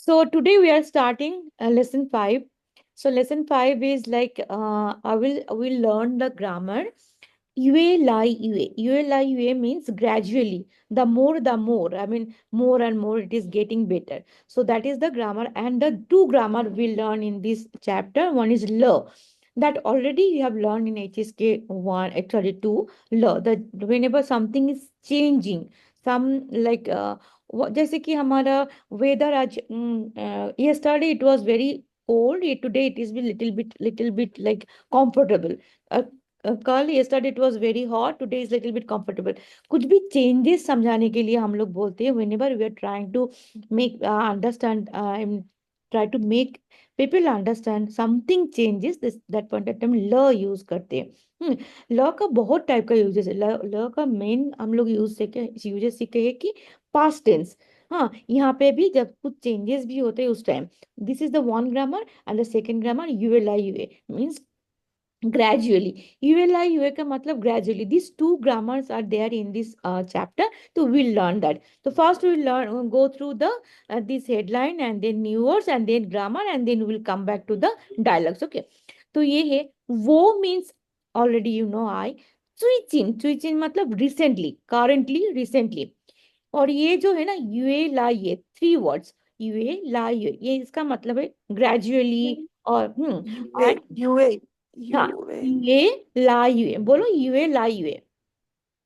So today we are starting lesson 5. So lesson 5 is like I will learn the grammar. Yue lai yue. Yue lai yue means gradually. The more. I mean more and more it is getting better. So that is the grammar, and the two grammar we learn in this chapter. One is la. That already you have learned in HSK 1, actually 2. La. That whenever something is changing, some like जैसे कि हमारा weather आज yesterday it was very cold, today it is be little bit like comfortable. uh, कल yesterday it was very hot, today is little bit comfortable. कुछ भी changes समझाने के लिए हम लोग बोलते हैं whenever we are trying to make understand try to make people understand something changes, this that point of time ल यूज करते हैं. ल का बहुत टाइप का यूजेस है. ल का मेन हम लोग यूजेस सीखे हैं कि पास्ट टेंस. हाँ, यहाँ पे भी जब कुछ चेंजेस भी होते हैं उस time, this is the one grammar and the second grammar यूएलआई यूए मीन्स gradually. ULI UA का मतलब gradually. These two grammars are there in this chapter, so we'll learn that. So first we'll learn, go through the this headline and then new words and then grammar, and then we'll come back to the dialogues. Okay, तो ये है वो means already you know. I चुई चिन मतलब recently, currently, recently. और ये जो है ना यूए ला ये थ्री वर्ड्स, यूए ला ये इसका मतलब है ग्रेजुअली. और UA, and UA, हाँ, UA, यूए ला यूए बोलो, यूए ला यूए.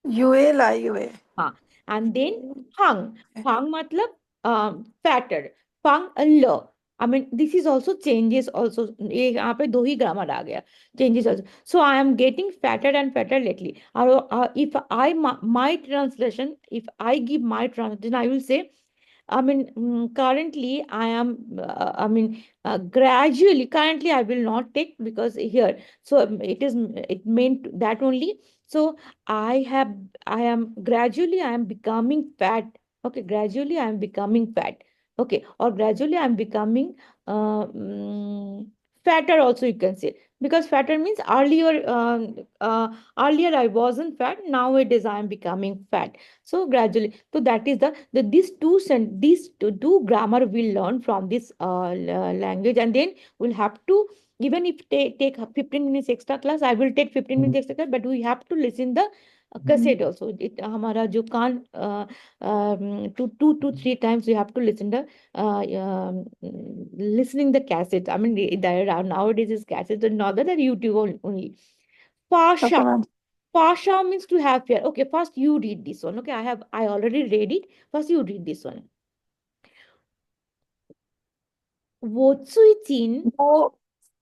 UA ला UA. हाँ, एंड देन फंग. फंग मतलब फैटर. फंग ल. I mean this is also changes also. ये यहाँ पे दो ही ग्रामर आ गया, changes also. So I am getting fatter and fatter lately. और if I my translation, if I give my translation, I will say I mean, currently I am, gradually, currently I will not take because here, so it meant that only. So I am gradually, I am becoming fat. Okay, gradually I am becoming fat. Okay, or gradually I am becoming fatter also you can say, because fatter means earlier I wasn't fat, nowadays I am becoming fat. So gradually, so that is these two grammar we'll learn from this language, and then we'll have to, even if take 15 minutes extra class, I will take 15 minutes extra class, but we have to listen the cassette also. It हमारा जो कान two to three times we have to listen the listening the cassette. I mean nowadays is cassette and not that YouTube only. Okay, Pasha. ma'am. Pasha means to have fear. Okay, first you read this one. Okay, I already read it. First you read this one. 我最近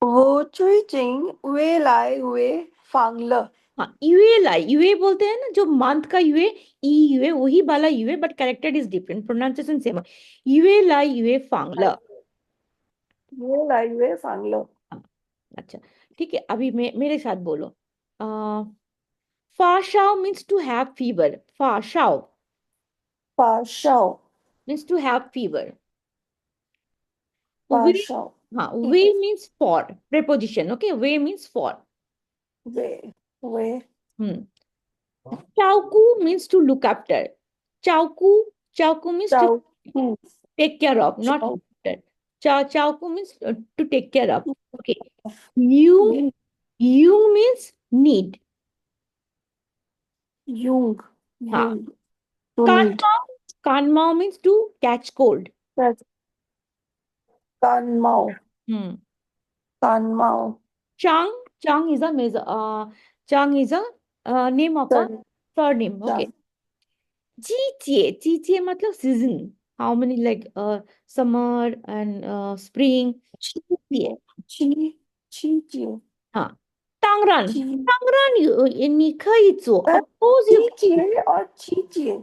वो最近未来会放了 हाँ UA लाई. UA बोलते हैं ना जो month का UA, ई यूए वही वाला यूए, but character is different, pronunciation same है. यूए लाई यूए फांगला. 未来会放了 हाँ, अच्छा, ठीक है. अभी मेरे साथ बोलो. आ, फाशाओ मीन्स टू हैव फीवर. फाशाओ 发烧 मीन्स टू हैव फीवर. 发 वे, 烧 हाँ, वे मीन्स फॉर, preposition. ओके, वे means for. 会 hmm. Chauku means to look after. Chauku, chauku means to 照顾 take care of, not 照 look after. Chauku means to take care of. Okay. Yung, 顾 yung means need. 用 Ha. 用 to need Kanmao, kanmao means to catch cold. 在感冒 Hmm. 感冒 Chang, Chang is a measure. Chang is a name of a 症 surname. Okay. 状 Jijie, Jijie matlab season. How many like summer and spring? 季 Jijie. 季节 啊，当然，季你可以做，of course 季 you 节啊季节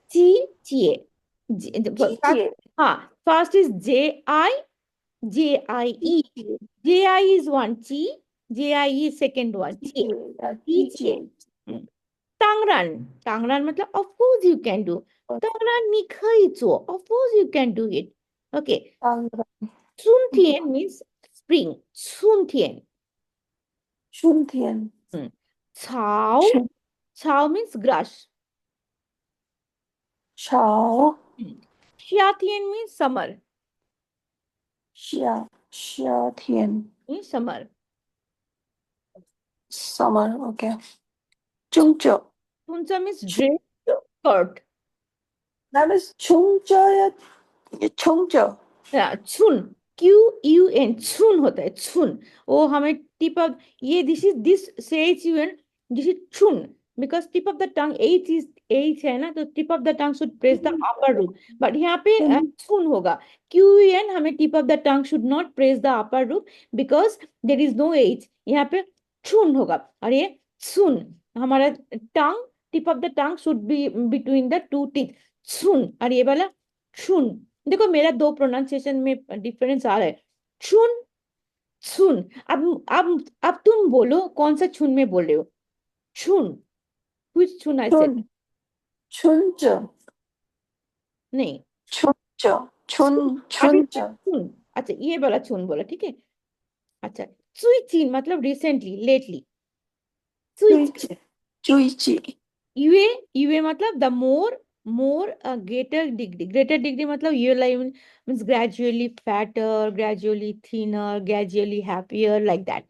集结，不季节 first is JIE. 季节 JI is one, JIE is second one, 季节啊季 集结。节 嗯，当然मतलब of course you can do. 当然你可以做，of course you can do it. Okay. 当然春天 means spring. 春天。春天草 春 means grass. 潮 夏天 means summer. 夏天 means summer. summer. Okay. Chungcho. Chuncha means dress skirt. That is chungcho. Chungcho. छुन QUN छुन होता है छुन वो हमें tip of ये this says U N this is छुन because tip of the tongue H है ना तो tip of the tongue should press the upper roof but यहाँ पे छुन होगा QUN हमें tip of the tongue should not press the upper roof because there is no H यहाँ पे छुन होगा और ये छुन हमारा tongue tip of the tongue should be between the two teeth छुन और ये वाला छुन देखो मेरा दो प्रोनाउंसिएशन में डिफरेंस आ रहा है छुन छुन अब तुम बोलो कौन सा छुन में बोल रहे हो छुन व्हिच छुन आई सेड chun. Chuncho. नहीं Chuncho. छुन Chun. अभी तक Chuncho. छुन अच्छा ये वाला छुन बोला ठीक है अच्छा सुई चीन मतलब रिसेंटली लेटली सुई Juichi. Juichi. यूए यूए मतलब द मोर ग्रेटर डिग्री मतलब you like means gradually fatter gradually thinner gradually happier like that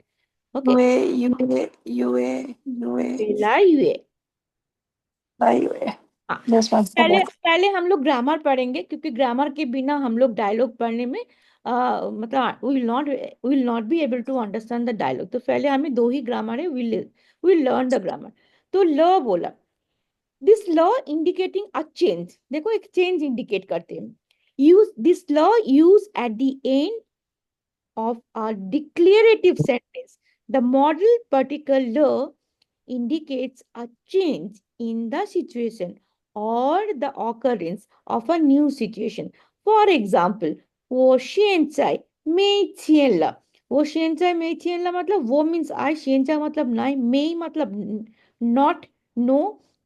okay Yue. पहला यूए Yue. हाँ That's my पहले favorite. पहले हम लोग ग्रामर पढ़ेंगे क्योंकि ग्रामर के बिना हम लोग डायलॉग पढ़ने में मतलब we will not be able to understand the dialogue तो पहले हमें दो ही ग्रामर है विल लर्न द ग्रामर तो ल बोला this law indicating a change देखो एक चेंज इंडिकेट करते हैं use this law use at the end of a declarative sentence. The model particular indicates a change in the situation or the occurrence of a new situation. For example, 我现在没钱了。我现在没钱了 मतलब वो means I 现在 मतलब नहीं मे मतलब not know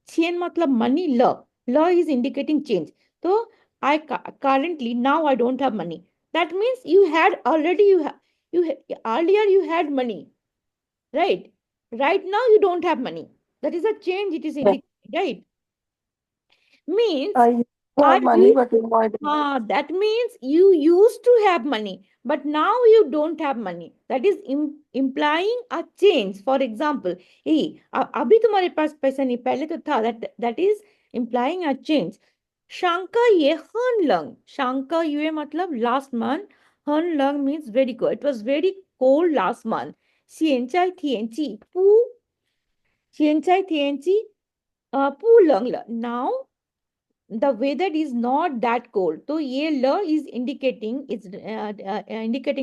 钱 मतलब money ल is indicating change तो आई currently now I don't have money that means you had already earlier you had money right now you don't have money that is a change it is Yeah. indicating right means I I have money, will but now I don't. that means you used to have money, but now you don't have money. That is implying a change. For example, hey, अभी तुम्हारे पास पैसा नहीं पहले तो था. That is implying a change. Shanka ye han lang. Shanka ye मतलब last month. Han lang means very cold. It was very cold last month. 现在天气不冷了. Now the weather is not that cold तो ये ल is indicating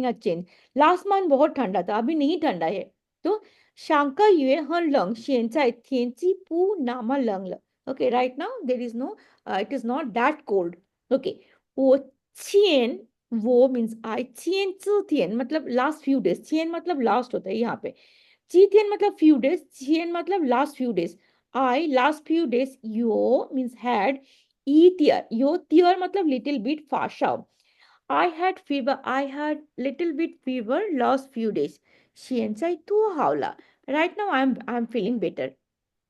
a change last month बहुत ठंडा था अभी नहीं ठंडा है तो 上个月很冷现在天气不那么冷了 okay right now there is no it is not that cold okay 我前 means I 前几天 मतलब last few days 前 मतलब last होता है यहाँ पे 几天 मतलब few days 前 मतलब last few days I last few days yo means had eat year yo tear मतलब little bit fasha I had fever I had little bit fever last few days 现在多好了 right now I'm feeling better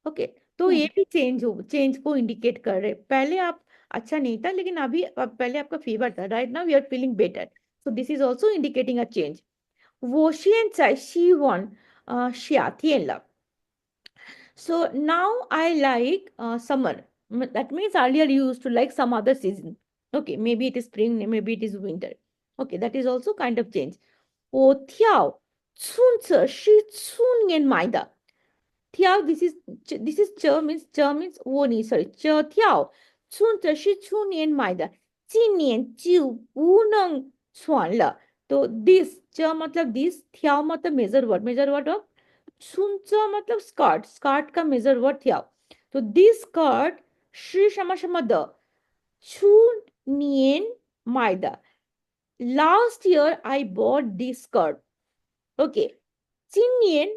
okay तो ये भी change को indicate कर रहे पहले आप अच्छा नहीं था लेकिन अभी पहले आपका फीवर था right now you are feeling better so this is also indicating a change 我现在希望夏天了 so now I like summer. That means earlier you used to like some other season. Okay, maybe it is spring, maybe it is winter. Okay, that is also kind of change. 我跳村子是去年买的。跳 this is 这 means 我你 sorry 这跳村子是去年买的今年就不能穿了तो this 这 मतलब this 跳 मतलब major word of 村子 मतलब skirt का major word 跳 तो this skirt 是什么什么的去年买的 last year I bought this skirt okay 今年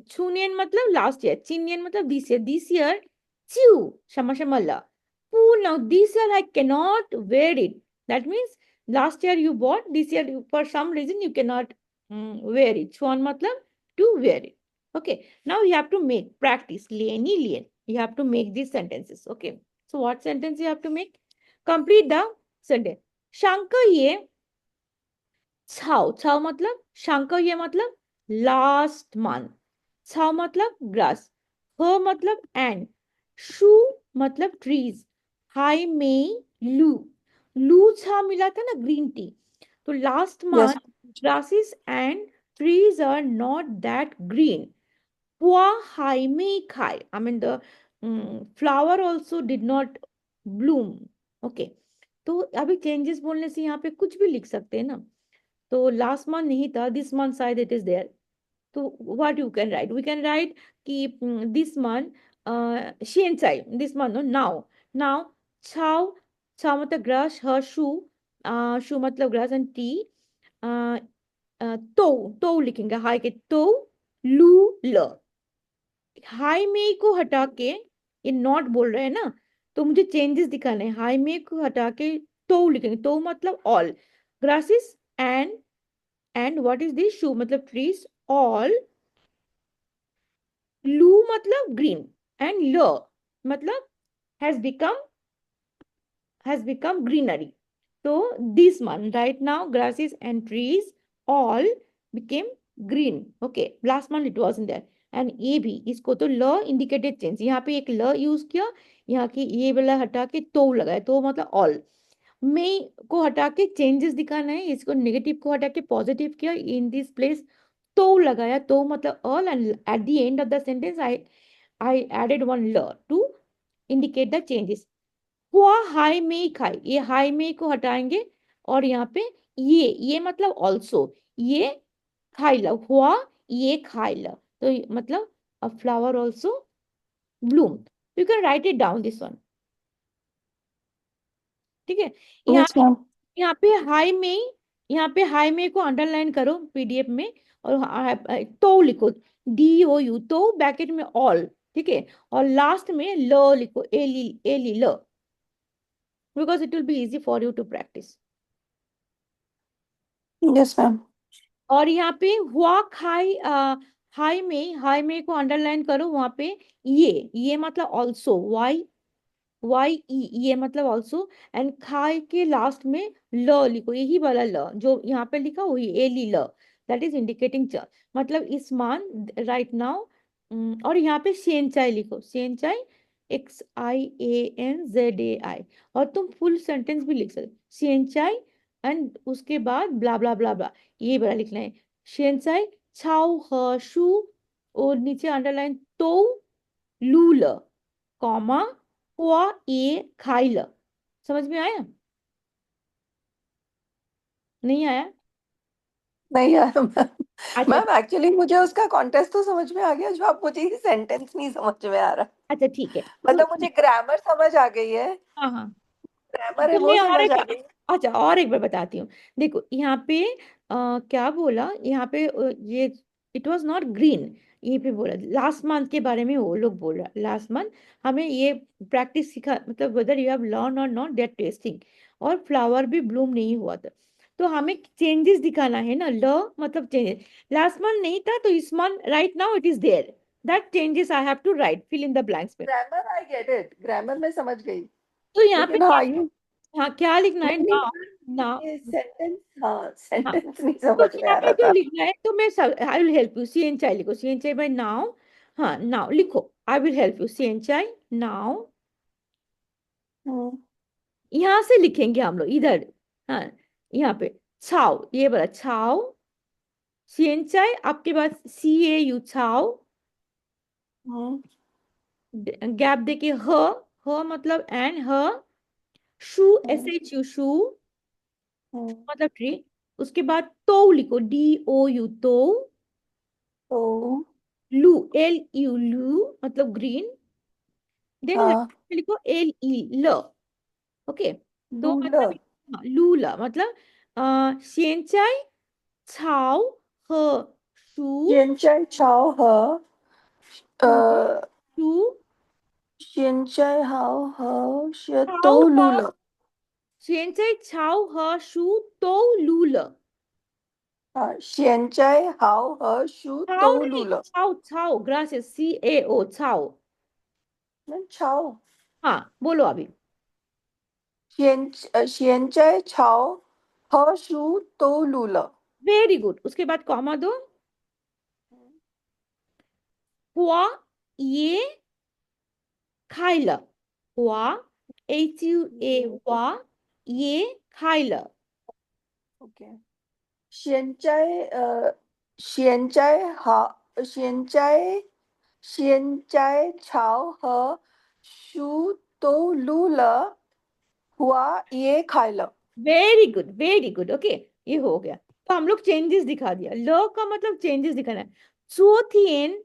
Chunian matlab last year. Chinian matlab this year. This year, chew. Shama shama la. Poo now this year I cannot wear it. That means last year you bought, this year for some reason you cannot wear it. Chuan matlab to wear it. Okay. Now you have to make practice. Lieni lien. You have to make these sentences. Okay. So what sentence you have to make? Complete the sentence. Shankar ye छाव, छाव मतलब शंकर, ये मतलब last month. छाव मतलब grass, ह मतलब and, शू मतलब ट्रीज, हाई में लू, लू छा मिला था ना ग्रीन टी। तो last Yes. Month grasses and trees are not that green. Hua hai mei kai. I mean the flower also did not bloom. Okay. तो अभी चेंजेस बोलने से यहाँ पे कुछ भी लिख सकते हैं ना। तो लास्ट मंथ नहीं था, दिस मंथ शायद इट इज देयर। तो what you can write, we can write कि दिस मंथ शेनचाई, दिस मंथ नाउ, नाउ छाव, छाव मतलब ग्रास, हर शू, शू मतलब ग्रास एंड टी, तो तो लिखेंगे हाई के तो, लू ल, हाई में को हटा के ये नॉट बोल रहे हैं ना, तो मुझे चेंजेस दिखाने हैं। हाई में को हटा के तो लिखेंगे, तो मतलब all grasses, and what is this, शू मतलब ट्रीज, ऑल, लू मतलब ग्रीन, एंड ल मतलब has become, has become greenery. So this month, right now, grasses and trees all became green. Okay, last month it wasn't there. And ये भी, इसको तो ल इंडिकेटेड चेंज, यहाँ पे एक ल यूज किया, यहाँ की ये वाला हटा के तो लगाया, तो मतलब ऑल। में को हटा के चेंजेस दिखाना है, इसको नेगेटिव को हटा के पॉजिटिव किया, इन दिस प्लेस तो लगाया, तो मतलब all, and at the end of the sentence I added one ल टू इंडिकेट द चेंजेस। हुआ हाई में खाई, ये हाई में को हटाएंगे, और यहाँ पे ये मतलब ऑल्सो, ये खाई लो, हुआ ये खाई लो, तो मतलब अ flower also Bloom. You can right it down this one. ठीक है। यहाँ Yes, ma'am. यहाँ पे हाई में, यहाँ पे हाई में को अंडरलाइन करो पीडीएफ में, और तो लिखो, डी ओ यू, तो ब्रैकेट में ऑल। ठीक है, और लास्ट में ल लिखो, एली एली ल, because it will be easy for you to practise. Yes, ma'am. और यहाँ पे हुआ खाई, हाई में को अंडरलाइन करो, वहां पे ये मतलब ऑल्सो, वाई वाई ई, ये मतलब ऑल्सो, एंड खाई के लास्ट में ल लिखो, यही वाला ल जो यहाँ पे लिखा वही एली ल, दैट इज इंडिकेटिंग च, मतलब इस मान राइट नाउ। और यहाँ पे सेंचाई लिखो, सेंचाई, XIANZAI, और तुम फुल सेंटेंस भी लिख सकते, सेंचाई, एंड उसके बाद ब्ला ब्ला ब्ला ब्ला, ये बड़ा लिखना है, सेंचाई छाओ ह शू, और नीचे अंडरलाइन तो लूल, कॉमा हुआ ये खाइल। समझ में आया? नहीं आया? नहीं यार मैम। अच्छा, मैम एक्चुअली मुझे उसका कॉन्टेक्स्ट तो समझ में आ गया, जो आप मुझे ये सेंटेंस नहीं समझ में आ रहा। अच्छा ठीक है। तो मतलब मुझे ग्रामर समझ आ गई है, हाँ हाँ, ग्रामर है तो वो मैं और समझ एक, आ गई। अच्छा और एक बार बताती हूँ। देखो यहाँ पे क्या बोला, यहाँ पे ये इट वाज नॉट ग्रीन, ये पे बोला लास्ट मंथ के बारे में, वो लोग बोल रहा लास्ट मंथ हमें ये प्रैक्टिस सिखा, मतलब वेदर यू हैव लर्न और नॉट दैट टेस्टिंग, और फ्लावर भी ब्लूम नहीं हुआ था, तो हमें चेंजेस दिखाना है ना, ल मतलब चेंजेस, लास्ट मंथ नहीं था तो इस month right now it is there, that changes I have to write, fill in the blanks में। Grammar I get it, grammar में समझ गई। तो यहाँ पे लेकिन हाँ क्या, ये हाँ क्या लिखना है, नहीं नहीं नाउ, मैम, नाउ, ये सेंटेंस, हाँ हाँ, सेंटेंस नहीं तो समझ में यहाँ आ पे रहा जो था। लिखना है, तो मैं I will help you, C N चाई लिखो, सी एन चाई बाय नाउ, हाँ नाउ लिखो, I will help you, C N चाई नाउ, हम्म। यहाँ से लिखेंगे हम लोग इधर, हाँ यहाँ पे छाओ, ये बड़ा छाओ, सी एन चाई आपके पास CAU छाओ, हम्म। गैप देके ह मतलब एंड ह, शू हम्म। SHU शू हम्म। मतलब ट्री, उसके बाद तो लिखो, DOU तो, तो लू LU लू मतलब ग्रीन, देन हाँ, लिखो LE ल। ओके, तो मतलब रूलर। हाँ, लूला मतलब सेंचाई छाओ ह शू, 现在超和 शू 呃，शू 现在好和学 छाओ 都 ह, 录了 सेंचाई छाओ ह शू तो लूल, 啊，现在好和书 छाओ 都录 नहीं, 了。छाओ छाओ, ग्रासियस CAO छाओ। 那超 हाँ बोलो अभी। 现在超 ह शु तो लू ल। Very good. उसके बाद कॉमा दो। हुआ ये खाई ल। हुआ HUA हुआ ये खाई ल। OK。现在潮和书都录了，我也开了。वेरी गुड वेरी गुड। ओके, ये हो गया। तो हम लोग चेंजेस दिखा दिया। ल का मतलब चेंजेस दिखाना है। चोथियन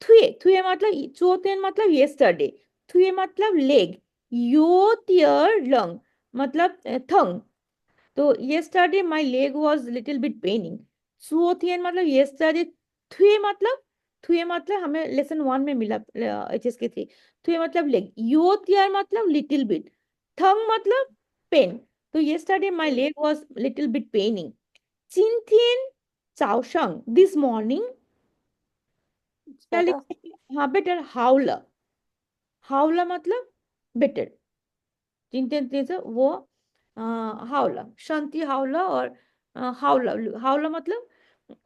थुए, थुए मतलब चोथियन मतलब यस्टरडे, थुए मतलब लेग, योतियर लंग मतलब थंग। तो yesterday my leg was little bit paining. सुओथियन मतलब yesterday, थुए मतलब हमें लेसन 1 में मिला HSK 3। थुए मतलब लेग, योतियर मतलब लिटिल बिट, थंग मतलब पेन। तो yesterday my leg was little bit paining. चिंथियन चाओशंग दिस मॉर्निंग। It's क्या better. लिखेंगे? हाँ बेटर, हाउला। हाउला मतलब बेटर। चिंतन वो हावला, शांति हावला और हावला। हावला मतलब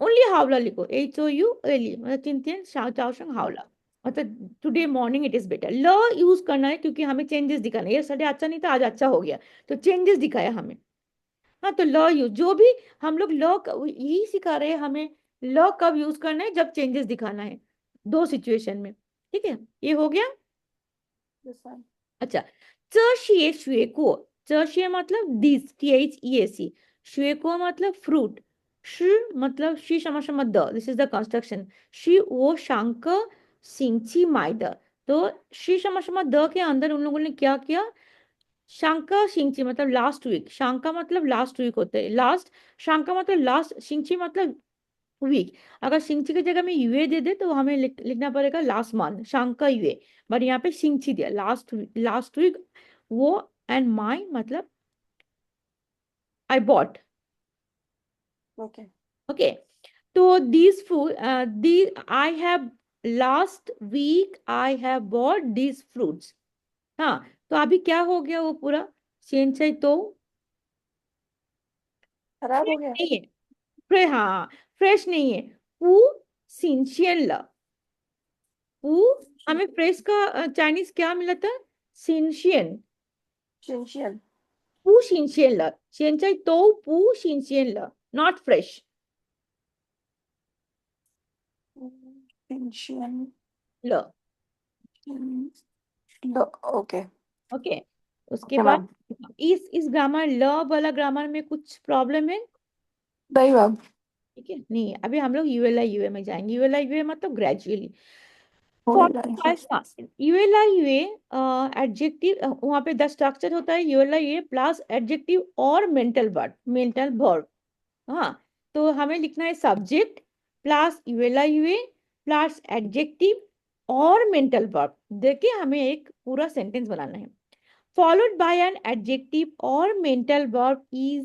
ओनली हावला लिखो, HOULE मतलब चिंतन चाओशंग हावला। मतलब today morning it is better. ल यूज करना है क्योंकि हमें चेंजेस दिखाना है। ये संडे अच्छा नहीं था, आज अच्छा हो गया, तो चेंजेस दिखाया हमें। हाँ, तो ल यूज जो भी हम लोग यही सिखा रहे हैं हमें। ल कब यूज करना है? जब चेंजेस दिखाना है, दो सिचुएशन में। ठीक है, ये हो गया। This one. अच्छा, 这些水果，这些मतलब दिस, THEAC।水果मतलब फ्रूट। मतलब 是什么什么的 दिस इज द कंस्ट्रक्शन। 是我上个星期买的। तो 是什么什么的के अंदर उन लोगों ने क्या किया? शांका शिंची मतलब लास्ट वीक, शांका मतलब लास्ट वीक होते हैं, लास्ट। शांका मतलब लास्ट, शिंची मतलब वीक। अगर सिंची की जगह में यूए दे दे तो हमें लिखना पड़ेगा लास्ट मंथ, शंका यूए। बट यहाँ पे सिंची दिया, लास्ट लास्ट वीक वो। एंड माई मतलब आई बॉट। OK。ओके, तो this food the I have last week I have bought this fruits. हाँ, तो अभी क्या हो गया वो पूरा सिंचाई तो खराब हो फ्रेश गया। नहीं है। हाँ, फ्रेश नहीं है। पू सिंशियन ला। पू, हमें फ्रेश का चाइनीज क्या मिला था? सिंशियन। 新鲜。不新鲜了，现在都不新鲜了，not fresh 新鲜。了。嗯लो OK。ओके, उसके OK बाद मैम। इस ग्रामर ल वाला ग्रामर में कुछ प्रॉब्लम है? नहीं मैम। ठीक है, नहीं है। अभी हम लोग यूएलआई यूए में जाएंगे। यूएलआई यूए मतलब ग्रेजुअली। हो गया। 45 यूएलआई यूए एडजेक्टिव, वहां पे द स्ट्रक्चर होता है यूएलआई यूए प्लस एडजेक्टिव और मेंटल वर्ब। हाँ, तो हमें लिखना है सब्जेक्ट प्लस यूएलआई यूए प्लस एडजेक्टिव और मेंटल वर्ब। देखिए, हमें एक पूरा सेंटेंस बनाना है। Followed by an adjective or mental verb is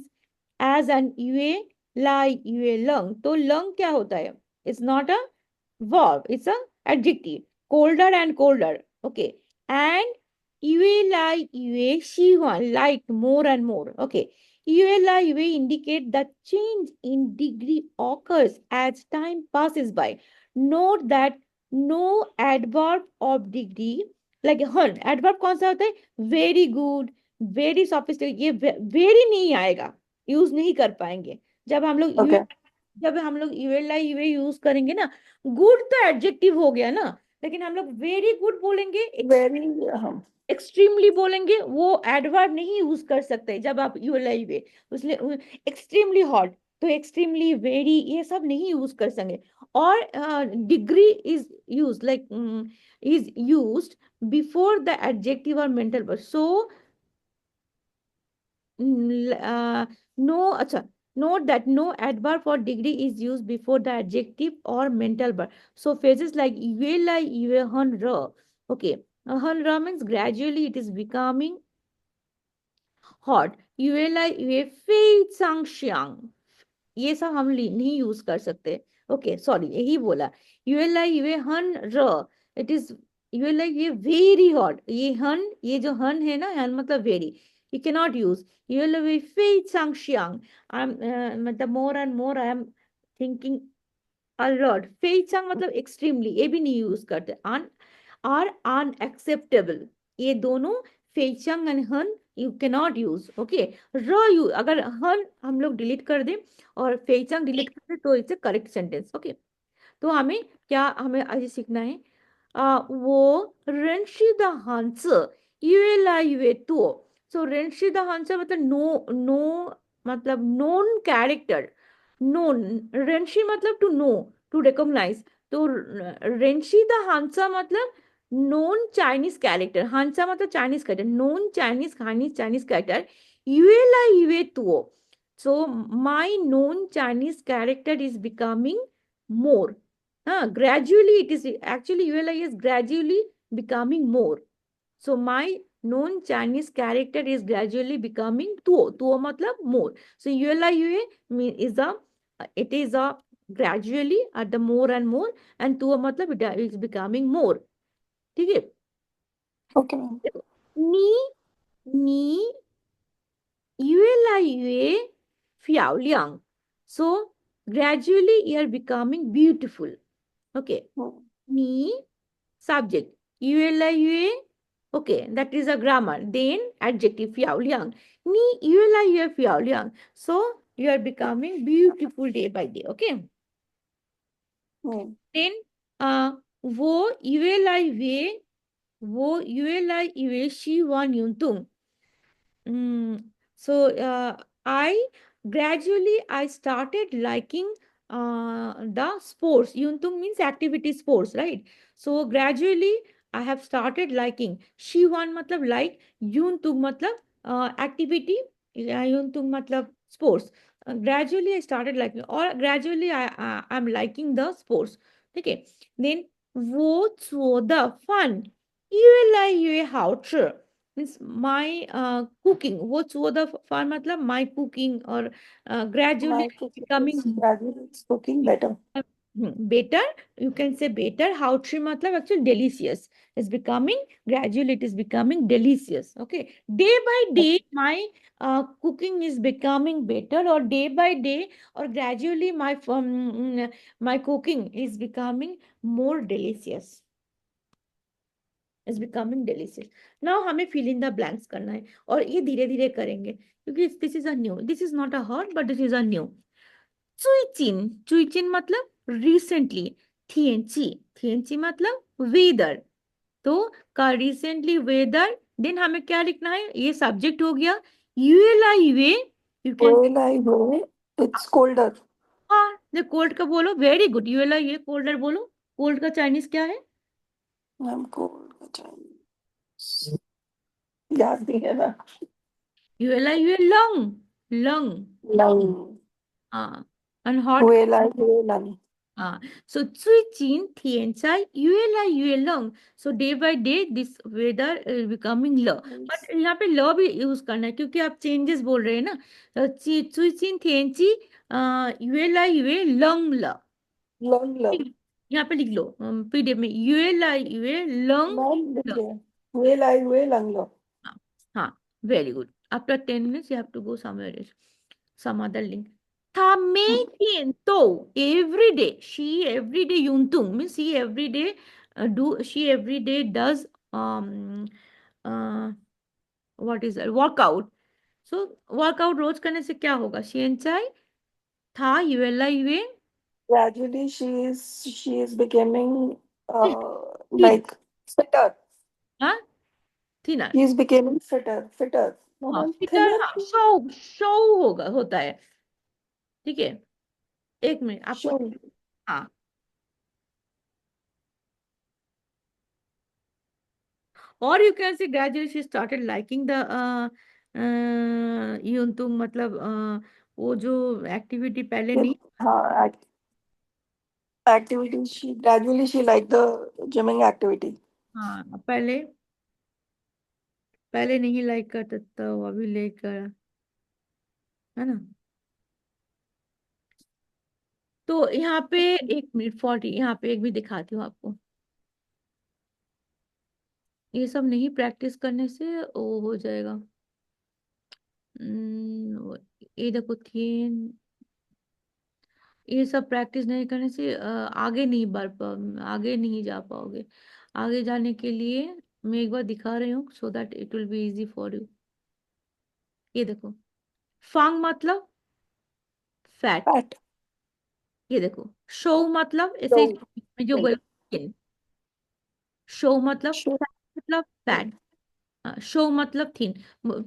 as an ue, lie, ue, lung। तो lung क्या होता है? It's not a verb, it's a adjective. Colder and colder. Okay. And ue, lie, ue, she one, like more and more. Okay. Ue, lie, ue indicate that change in degree occurs as time passes by. Note that no adverb of degree like हन, adverb कौन सा होता है? Very good, very sophisticated, ये very नहीं आएगा, use नहीं कर पाएंगे। जब हम लोग यू OK। जब हम लोग यूएलआई यूए यूज करेंगे ना, गुड तो एडजेक्टिव हो गया ना, लेकिन हम लोग वेरी गुड बोलेंगे, वेरी हम। एक्सट्रीमली बोलेंगे, वो एडवर्ब नहीं यूज कर सकते जब आप यूएलआई यूए। उसलिए एक्सट्रीमली हॉट, तो एक्सट्रीमली वेरी ये सब नहीं यूज कर सकेंगे। और degree is use like is used before the adjective or mental verb. So no, acha, note that no adverb for degree is used before the adjective or mental verb. So phrases like "iwela iwe han ra." Okay, han ra means gradually it is becoming hot. "Iwela iwe fei sang xiang." ये सब हम नहीं use कर सकते। Okay, sorry, यही बोला। UL आई UA हन र, it is UL आई ये वेरी हॉट। ये हन, ये जो हन है ना, हन मतलब very, you cannot use. You will be fei chang xiang. मतलब more and more I am thinking a lot. fei chang मतलब extremely, ये भी नहीं यूज करते. Are unacceptable, ये दोनों fei chang and hun you cannot use. Okay, are you अगर हन हम लोग डिलीट कर दें और fei chang डिलीट कर दें तो it's a correct sentence. Okay, तो हमें क्या हमें आज सीखना है? 我认识的汉字越来越多. So 认识的汉字मतलब नो मतलब known character. known, 认识 मतलब to know, to recognize. तो 认识的汉字मतलब known Chinese character. हांसा मतलब Chinese character. known Chinese character. 越来越多. So my known Chinese character is becoming more. Gradually, it is actually ULI is gradually becoming more. So my known Chinese character is gradually becoming tuo matlab more. So ULI UA is a it is a gradually at the more and more, and tuo matlab it is becoming more. ठीक है? Okay, ma'am. Ni ni ULI UA fiao liang. So gradually you are becoming beautiful. Okay. Ni subject. ULIUA. Okay, that is a grammar. Then adjective 漂亮. Ni ULIUA 漂亮. So you are becoming beautiful day by day. Okay. Then वो ULIUA वो ULIUA 希望运动. So I started liking the sports. Yuntung means activity sports, right? So gradually I have started liking. Shiwan matlab like, Yuntung matlab activity, Yuntung matlab sports. Gradually I started liking, or gradually I'm liking the sports. Okay. Then 我做的饭越来越好吃. Means my cooking. वो 做的饭 मतलब my cooking, or gradually My cooking becoming is gradually cooking better. better. You can say better. How tree मतलब actually delicious. It's becoming gradually. It is becoming delicious. Okay. Day by day, my cooking is becoming better, or day by day, or gradually my cooking is becoming more delicious. Is becoming delicious. Now हमें fill in the blanks करना है, और ये धीरे धीरे करेंगे क्योंकि this is a new. This is not a hard, but this is a new. 最近 最近मतलब recently. 天气 मतलब weather. तो का recently weather. then हमें क्या लिखना है? ये subject हो गया. ULIUA. You can. Well, I know it's colder. हाँ, ये cold का बोलो. very good. ULIUA colder बोलो. cold का Chinese क्या है? I'm cold. याद नहीं है ना. ULIUA lung. lung. Lung. हाँ. and hot. Well, I know lung. So 最近天气越来越冷. So day by day this weather is becoming low. But यहाँ पे low भी यूज करना है क्योंकि आप changes बोल रहे हैं ना. 最近天气越来越冷了. Lung lung. यहाँ पे लिख लो पीडीएफ में 越来越冷 Ma'am,了. देखिए. Well, I know lung lung. हाँ, very good. After 10 minutes you have to go somewhere else. Some other link. 他每天都 every day. She every day yuntung means she every day she every day does uh, what is that? Workout. So workout रोज करने से क्या होगा? शेनचाई था युएला युए Gradually, she is becoming थी like fitter. हाँ thinner. She is becoming fitter. Fitter. No, हाँ ma'am. fitter. Thinner. हाँ show होगा होता है. ठीक है, एक मिनट आपको. Sure. हाँ, or you can say gradually she started liking the युनतुम मतलब वो जो एक्टिविटी पहले नहीं. हाँ, activity. She gradually she liked the gymming activity. हाँ, पहले पहले नहीं लाइक करता था, वो अभी लेकर, है ना. तो यहाँ पे 1 मिनट 40, यहाँ पे एक भी दिखाती हूँ आपको. ये सब नहीं प्रैक्टिस करने से वो हो जाएगा. ये देखो थीन, ये सब प्रैक्टिस नहीं करने से आगे नहीं आगे नहीं जा पाओगे। आगे जाने के लिए मैं एक बार दिखा रही हूँ, so that it will be easy for you. ये देखो, फंग मतलब फैट। फैट। ये देखो, शो मतलब तो ऐसे ही में जो बोला, शो मतलब शो। fat मतलब फैट, शो मतलब थिन।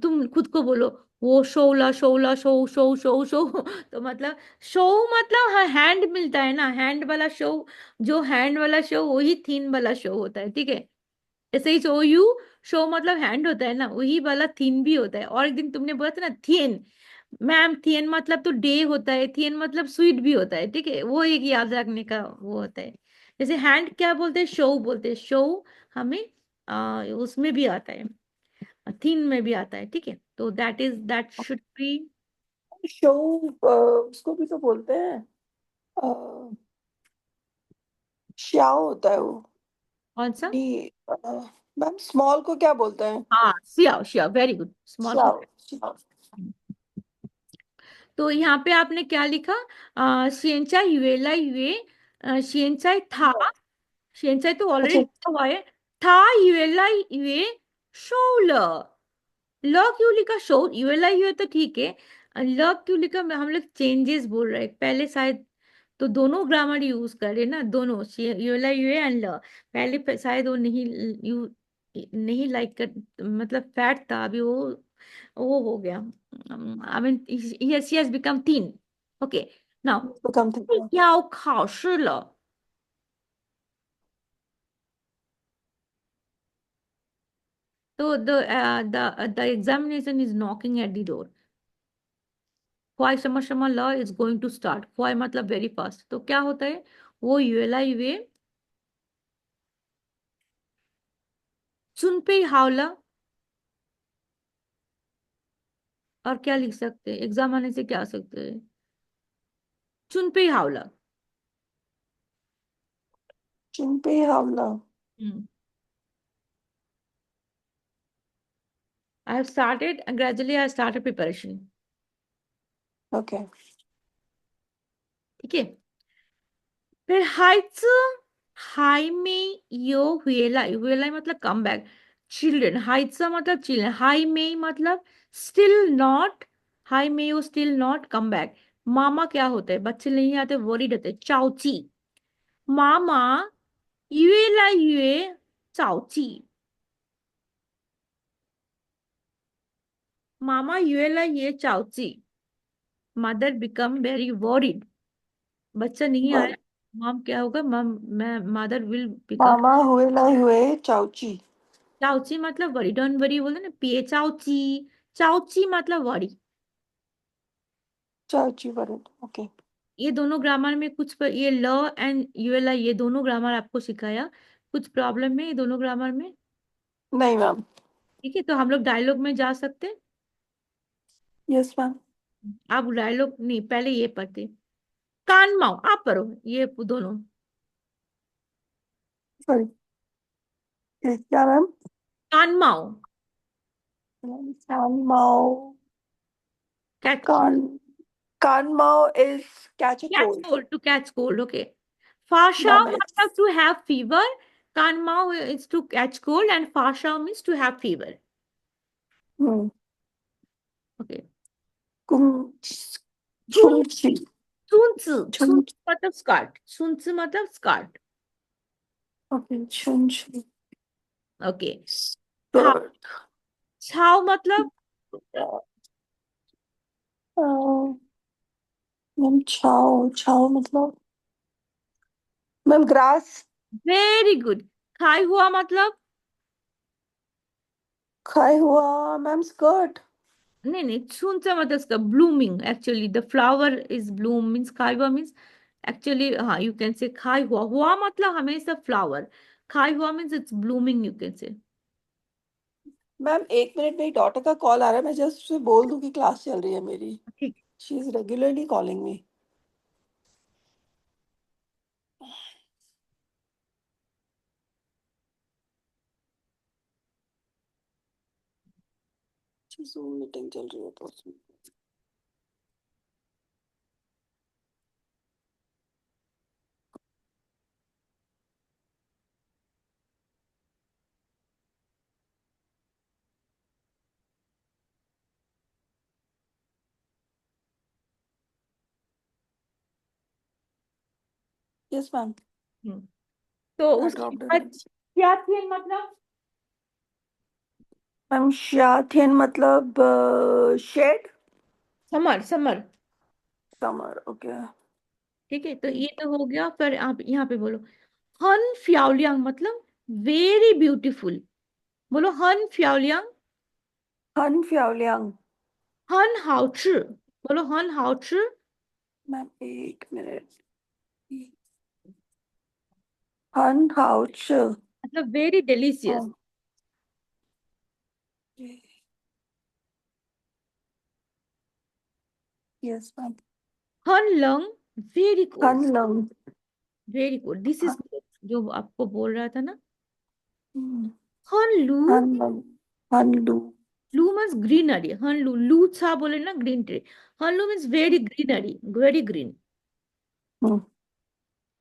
तुम खुद को बोलो, वो शोला शोला शो शो शो शो तो मतलब शो मतलब हाँ हैंड मिलता है ना, हैंड वाला शो, जो हैंड वाला शो वही थिन वाला शो होता है, ठीक है। ऐसे ही शो यू, शो मतलब हैंड होता है ना, वही वाला थिन भी होता है। और एक दिन तुमने बोला था ना थिन, मैम थिन मतलब तो डे होता है, थिन मतलब स्वीट भी होता है, ठीक है, वो एक याद रखने का वो होता है। जैसे हैंड क्या बोलते हैं, शो बोलते हैं, शो हमें उसमें भी आता है, थीन में भी आता है, ठीक है। तो दैट शुड बी, शो उसको भी तो बोलते हैं, श्याओ होता है वो। कौन सा? डी। मैम स्मॉल को क्या बोलते हैं? हाँ सिया, शिया, वेरी गुड, स्मॉल को। श्याओ। श्याओ। तो यहाँ पे आपने क्या लिखा? शेंचा युएला युए, शेंचाई था, शेंचाई तो ऑलरेडी अच्छा। लिखा हुआ है, था युएला युए शोल, ल क्यों लिखा, शो यूएल आई है तो ठीक है, ल क्यों लिखा, हम लोग चेंजेस बोल रहे हैं पहले शायद, तो दोनों ग्रामर यूज कर रहे हैं ना, दोनों यूएल आई यू एंड ल। पहले शायद वो नहीं यू नहीं लाइक कर, मतलब फैट था, अभी वो हो गया, I mean yes yes become तीन। ओके नाउ, तो कम थे। 要考试了，तो the examination is knocking at the door, ख्वाई शमा शमा ल इज गोइंग टू स्टार्ट, ख्वाई मतलब वेरी फास्ट, तो क्या होता है, वो यूएला यूए सुन पे ही हावला, और क्या लिख सकते हैं, एग्जाम आने से क्या आ सकते हैं, चुन पे ही हावला। चिन पे हमला। Hmm, I have started gradually, I started preparation, okay. ठीक है। फिर हाइट्स, हाई में यो हुएला, हुएला मतलब कम बैक, चिल्ड्रन, हाइट्स मतलब चिल्ड्रन, हाई में मतलब स्टिल नॉट, हाई में you still not come back. मामा क्या होता है, बच्चे नहीं आते वरीड होते, चाउची, मामा युएला युए चाउची, मामा युएला ये चाउची, मदर बिकम वेरी वरीड, बच्चा नहीं आया, वर। मम क्या होगा, मम, मैं मदर विल बिकम, मामा हुए लाई हुए चाउची। चाउची मतलब वरी, डोंट वरी बोले ना, पिए चाउची, चाउची मतलब वरी। चाउची वर्ड। ओके। ये दोनों ग्रामर में कुछ ये ल एंड यूएल ये दोनों ग्रामर आपको सिखाया, कुछ प्रॉब्लम है ये दोनों ग्रामर में? नहीं मैम। ठीक है, तो हम लोग डायलॉग में जा सकते हैं। Yes ma'am. आप डायलॉग नहीं, पहले ये पढ़ते, कान माओ आप पढ़ो, ये दोनों, सॉरी। क्या मैम? कान माओ, कान माओ। कैच, कान। कान माओ is catch a catch cold. Cold, to catch cold, okay. फाशा मैम मतलब इट्स टू हैव फीवर, कान माओ is to catch cold and फाशा means to have fever, okay. कुम चुन, छुंची। चुनची, छुन। चुनची मतलब स्कर्ट, चुनची मतलब स्कर्ट, ओके छुंची। ओके। छाव, स्कर्ट। छाव मतलब, मैम छाओ छाओ मतलब मैम ग्रास। Very good. खाई हुआ मतलब, खाए हुआ मैम स्कर्ट। नहीं नहीं, छुनचा मतलब इसका blooming, actually the flower is Bloom means खाई हुआ मीन्स, एक्चुअली हाँ यू कैन से खाई हुआ, हुआ मतलब हमेशा फ्लावर, खाई हुआ means it's blooming you can say. Ma'am एक मिनट, मेरी डॉटर का कॉल आ रहा है, मैं जस्ट उसे बोल दूं कि क्लास चल रही है मेरी। ठीक। She is regularly calling me. Zoom meeting चल रही है तो उसमें यस मैम तो आई उसके ड्रॉप्ड बाद इट क्या थे मतलब मैम शाथियन मतलब shade summer summer. Summer okay ठीक है, तो ये तो हो गया। फिर आप यहाँ पे बोलो हन फ्याओलियांग मतलब वेरी ब्यूटीफुल। बोलो हन फ्याओलियांग। हन फ्याओलियांग हन हाउची। बोलो हन हाउची मैम एक मिनट हन हाउच मतलब वेरी डिलीशियस। यस मैम हन लंग वेरी गुड। हन lung very good, this is जो आपको बोल रहा था ना। हन हन लू। लंग हन लू लू मीन्स ग्रीनरी। हन लू लू छा बोले ना ग्रीन ट्री। हन लू means very greenery, very green.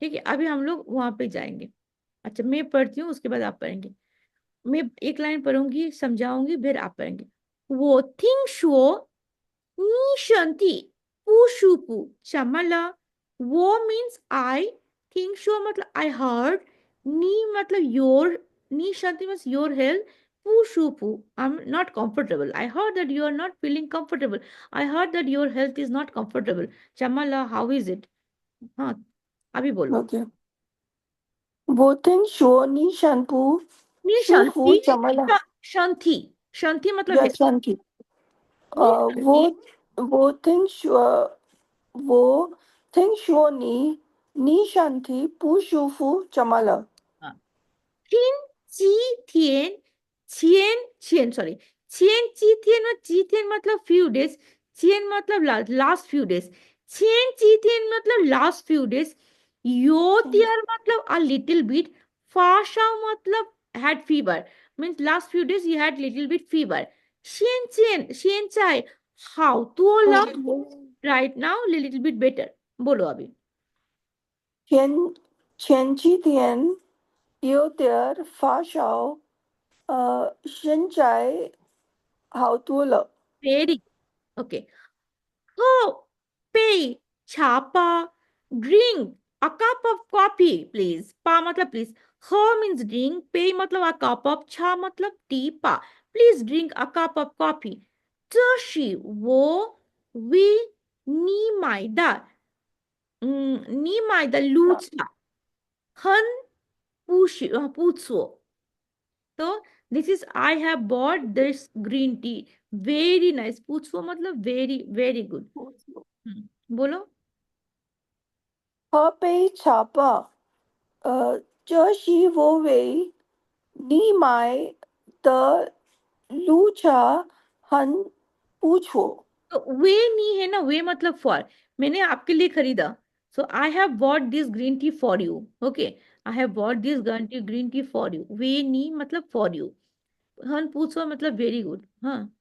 ठीक है, अभी हम लोग वहां पे जाएंगे। अच्छा, मैं पढ़ती हूँ, उसके बाद आप पढ़ेंगे। मैं एक लाइन पढ़ूंगी, समझाऊंगी, फिर आप पढ़ेंगे। वो थिंक शो नी शंति पू शू पू चमला। वो मीन्स आई। थिंक शो मतलब आई हर्ड। नी मतलब योर। नी शंति मीन्स योर हेल्थ। पू शू पू I am not comfortable. I heard that you are not feeling comfortable. I heard that your health is not comfortable. Chamala, how is it? हाँ, अभी बोलो। ओके वो थिंग शो नी shampoo नी शू फू शांति। चमला शांति। शांति मतलब है। यस शांति नी वो शांति। वो थिंग शो वो थिंग शो नी शांति पू शू फू चमला हाँ। Qin Ji Tian, Qian sorry, Qian Ji Tian और Ji Tian मतलब few days, Qian मतलब last few days, Qian Ji Tian मतलब last few days, Yo Tian मतलब a little bit, Fa Shao मतलब had fever, means last few days he had little bit fever. Xian Chai, how to love right now little bit better. बोलो अभी। 前几天有点发烧，现在好多了。Very okay. Oh, pay, chapa, drink a cup of coffee, please. Pa matlab please. Ho means drink, pay matlab a cup of, cha matlab tea, pa. Please drink a cup of coffee. 这是我你买的路茶很不错。 तो this is I have bought this green T very nice. पूछो मतलब very very good. बोलो। 喝杯茶吧。这是我为你买的绿茶，很不错。तो वे नहीं है ना, वे मतलब for. मैंने आपके लिए खरीदा। So I have bought this green tea for you. Okay, I have bought this green tea for you. वे नहीं मतलब फॉर यू। हन पूछो मतलब वेरी गुड। हाँ,